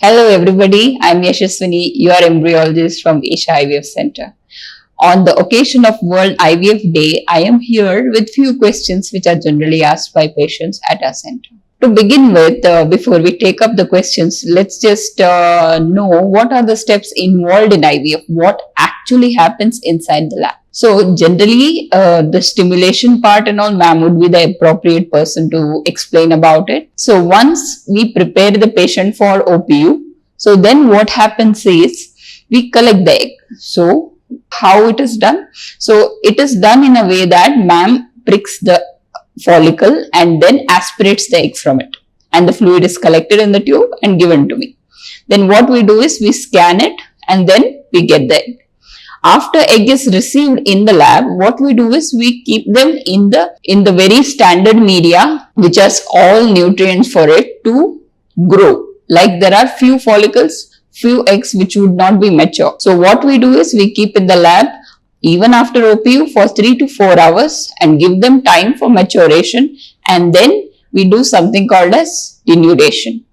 Hello everybody, I'm Yashaswini, your embryologist from Esha IVF Center. On the occasion of World IVF Day, I am here with few questions which are generally asked by patients at our center. To begin with, before we take up the questions, let's just know what are the steps involved in IVF, what actually happens inside the lab. So generally, the stimulation part and all, ma'am would be the appropriate person to explain about it. So once we prepare the patient for OPU, so then what happens is we collect the egg. So how it is done? So it is done in a way that ma'am pricks the follicle and then aspirates the egg from it. And the fluid is collected in the tube and given to me. Then what we do is we scan it and then we get the egg. After egg is received in the lab, what we do is we keep them in the very standard media which has all nutrients for it to grow. Like there are few follicles, few eggs which would not be mature. So what we do is we keep in the lab even after OPU for 3 to 4 hours and give them time for maturation, and then we do something called as denudation.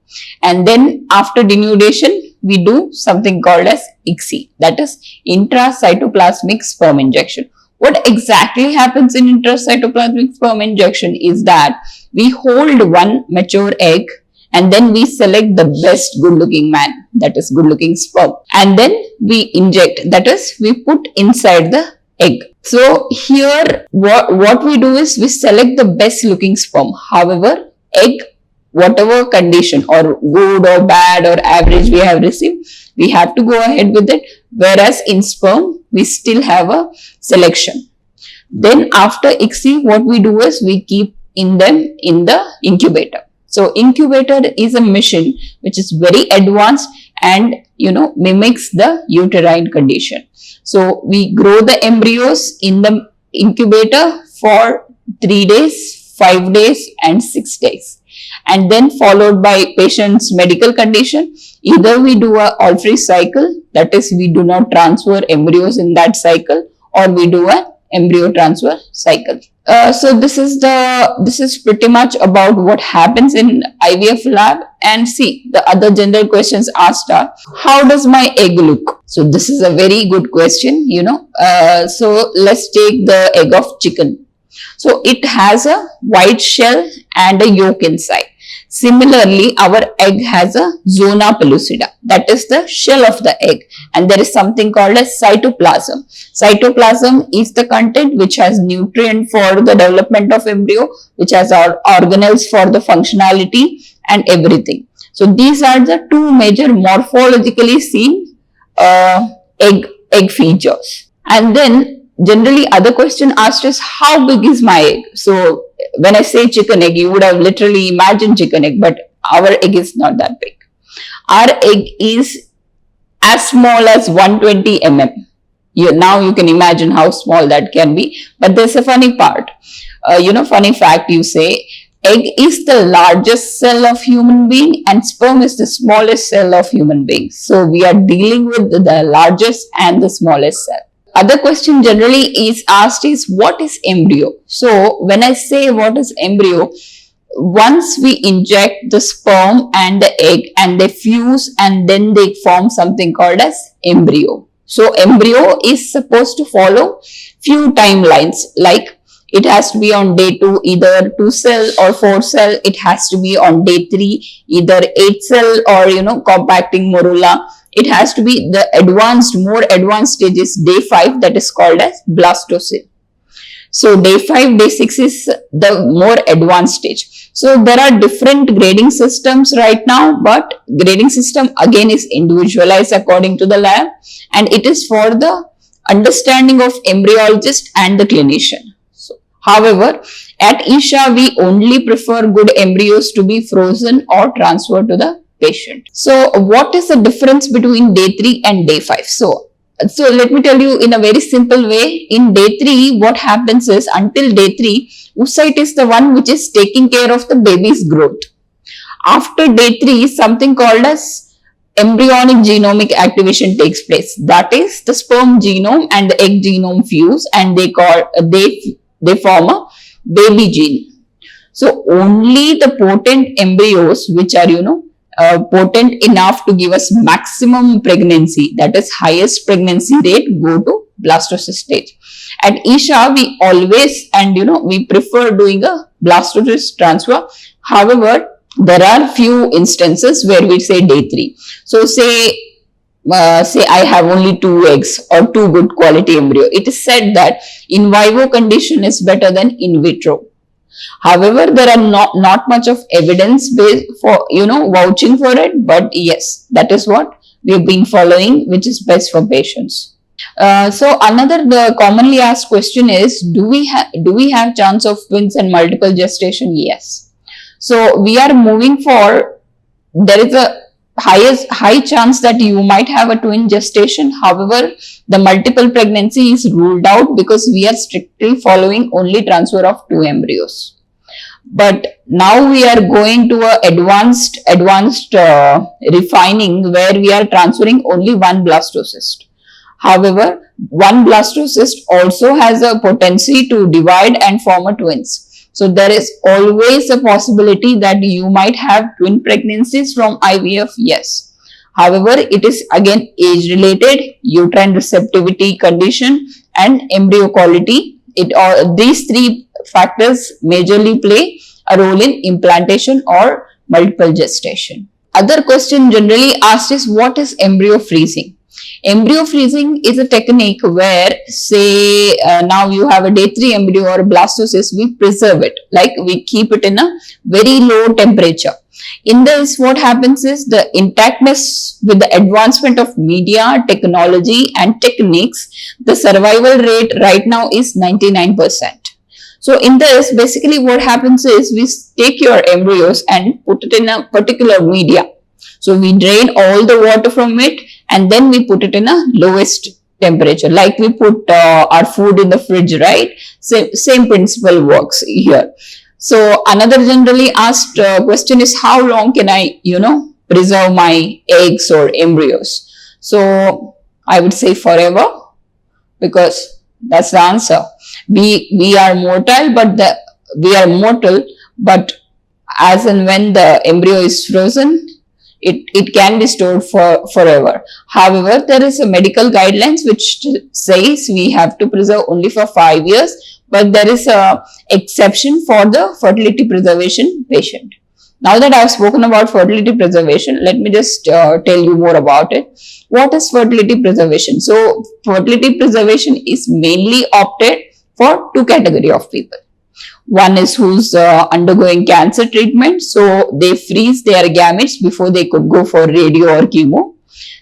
And then after denudation, we do something called as ICSI, that is intracytoplasmic sperm injection. What exactly happens in intracytoplasmic sperm injection is that we hold one mature egg and then we select the best good looking man, that is good looking sperm, and then we inject, that is we put inside the egg. So here what we do is we select the best looking sperm. However, egg, whatever condition or good or bad or average we have received, we have to go ahead with it. Whereas in sperm, we still have a selection. Then after ICSI, what we do is we keep them in the incubator. So incubator is a machine which is very advanced and mimics the uterine condition. So we grow the embryos in the incubator for 3 days, 5 days and 6 days. And then followed by patient's medical condition. Either we do a all-free cycle, that is we do not transfer embryos in that cycle, or we do a embryo transfer cycle. So this is pretty much about what happens in IVF lab. And see, the other general questions asked are, how does my egg look? So this is a very good question, so let's take the egg of chicken. So it has a white shell and a yolk inside. Similarly, our egg has a zona pellucida, that is the shell of the egg, and there is something called as cytoplasm. Cytoplasm is the content which has nutrient for the development of embryo, which has our organelles for the functionality and everything. So these are the two major morphologically seen egg features. And then generally other question asked is, how big is my egg? So when I say chicken egg, you would have literally imagined chicken egg, but our egg is not that big. Our egg is as small as 120 mm. Now you can imagine how small that can be. But there's a funny part. Funny fact, you say, egg is the largest cell of human being and sperm is the smallest cell of human beings. So we are dealing with the largest and the smallest cell. Other question generally is asked is, what is embryo? So when I say what is embryo, once we inject the sperm and the egg and they fuse and then they form something called as embryo. So embryo is supposed to follow few timelines, like it has to be on day 2 either 2 cell or 4 cell. It has to be on day 3 either 8 cell or compacting morula. It has to be the more advanced stage is day 5, that is called as blastocyst. So day 5, day 6 is the more advanced stage. So there are different grading systems right now, but grading system again is individualized according to the lab, and it is for the understanding of embryologist and the clinician. So, however, at Esha we only prefer good embryos to be frozen or transferred to the patient. So what is the difference between day 3 and day 5? So let me tell you in a very simple way. In day 3, what happens is, until day 3, oocyte is the one which is taking care of the baby's growth. After day 3, something called as embryonic genomic activation takes place. That is, the sperm genome and the egg genome fuse and they form a baby gene. So only the potent embryos which are potent enough to give us maximum pregnancy, that is highest pregnancy rate, go to blastocyst stage. At Esha, we always and we prefer doing a blastocyst transfer. However, there are few instances where we say day 3. So say I have only 2 eggs or 2 good quality embryo. It is said that in vivo condition is better than in vitro. However, there are not much of evidence based for vouching for it, but yes, that is what we have been following, which is best for patients. So another the commonly asked question is, do we have chance of twins and multiple gestation? Yes. So we are moving for, there is a high chance that you might have a twin gestation. However, the multiple pregnancy is ruled out because we are strictly following only transfer of 2 embryos. But now we are going to a advanced refining where we are transferring only 1 blastocyst. However, 1 blastocyst also has a potency to divide and form a twins. So there is always a possibility that you might have twin pregnancies from IVF, yes. However, it is again age related, uterine receptivity condition and embryo quality. These 3 factors majorly play a role in implantation or multiple gestation. Other question generally asked is, what is embryo freezing? Embryo freezing is a technique where, say, now you have a day 3 embryo or a blastocyst, we preserve it, like we keep it in a very low temperature. In this, what happens is the intactness with the advancement of media, technology and techniques, the survival rate right now is 99%. So in this, basically what happens is we take your embryos and put it in a particular media. So we drain all the water from it and then we put it in a lowest temperature, like we put our food in the fridge, right? Same principle works here. So another generally asked question is, how long can I, preserve my eggs or embryos? So I would say forever, because that's the answer. We are mortal, but as and when the embryo is frozen, it can be stored for forever. However, there is a medical guidelines which says we have to preserve only for 5 years, but there is a exception for the fertility preservation patient. Now that I have spoken about fertility preservation, let me just tell you more about it. What is fertility preservation? So, fertility preservation is mainly opted for 2 category of people. One is who's undergoing cancer treatment, so they freeze their gametes before they could go for radio or chemo.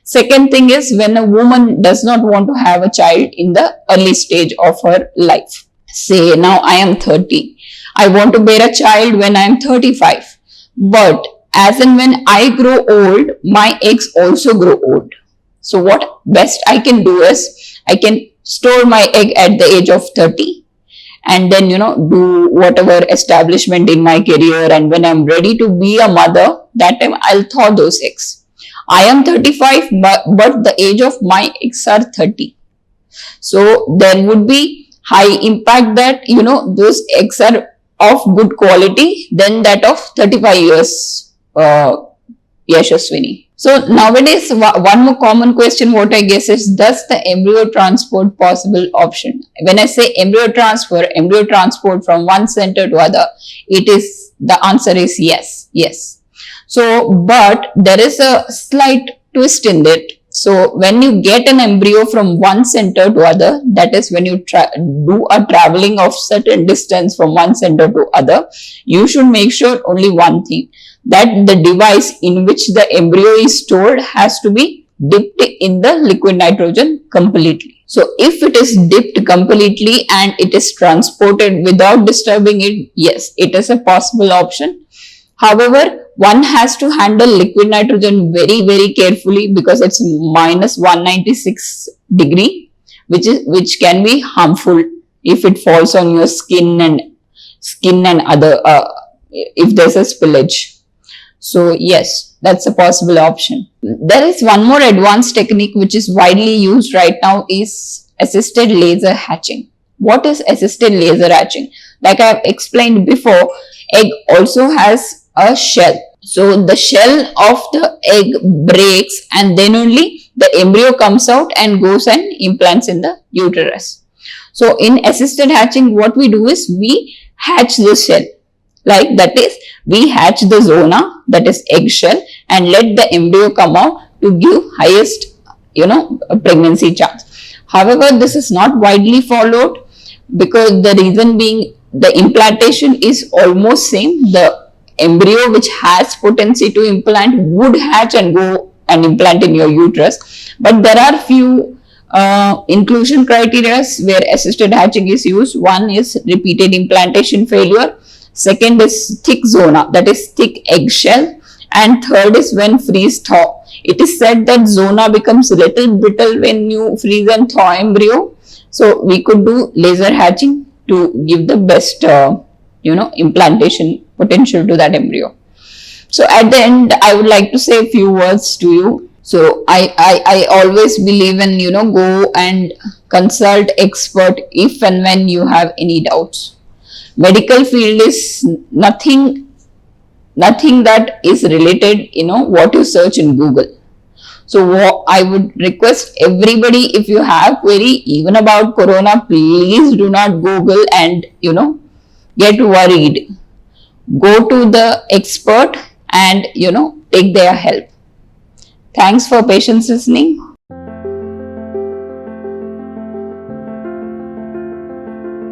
Second thing is when a woman does not want to have a child in the early stage of her life. Say now I am 30. I want to bear a child when I am 35. But as and when I grow old, my eggs also grow old. So what best I can do is, I can store my egg at the age of 30 and then, do whatever establishment in my career, and when I'm ready to be a mother, that time I'll thaw those eggs. I am 35, but the age of my eggs are 30. So there would be high impact that, those eggs are of good quality than that of 35 years, Yashaswini. So nowadays, one more common question what I guess is, does the embryo transport possible option? When I say embryo transport from one center to other, the answer is yes. So, but there is a slight twist in it. So when you get an embryo from one center to other, that is when you do a traveling of certain distance from one center to other, you should make sure only one thing, that the device in which the embryo is stored has to be dipped in the liquid nitrogen completely. So if it is dipped completely and it is transported without disturbing it, yes, it is a possible option. However, one has to handle liquid nitrogen very, very carefully because it's minus 196 degree, which can be harmful if it falls on your skin and other, if there's a spillage. So yes, that's a possible option. There is one more advanced technique which is widely used right now, is assisted laser hatching. What is assisted laser hatching? Like I have explained before, egg also has a shell. So the shell of the egg breaks and then only the embryo comes out and goes and implants in the uterus. So in assisted hatching, what we do is we hatch the shell. Like that is, we hatch the zona, that is eggshell, and let the embryo come out to give highest, pregnancy chance. However, this is not widely followed because the reason being the implantation is almost same. The embryo which has potency to implant would hatch and go and implant in your uterus. But there are few inclusion criteria where assisted hatching is used. One is repeated implantation failure. Second is thick zona, that is thick eggshell. And third is when freeze thaw. It is said that zona becomes little brittle when you freeze and thaw embryo. So we could do laser hatching to give the best, implantation potential to that embryo. So at the end, I would like to say a few words to you. So I always believe in, go and consult expert if and when you have any doubts. Medical field is nothing that is related, what you search in Google. So I would request everybody, if you have query even about corona, please do not Google and, get worried. Go to the expert and, take their help. Thanks for patience listening.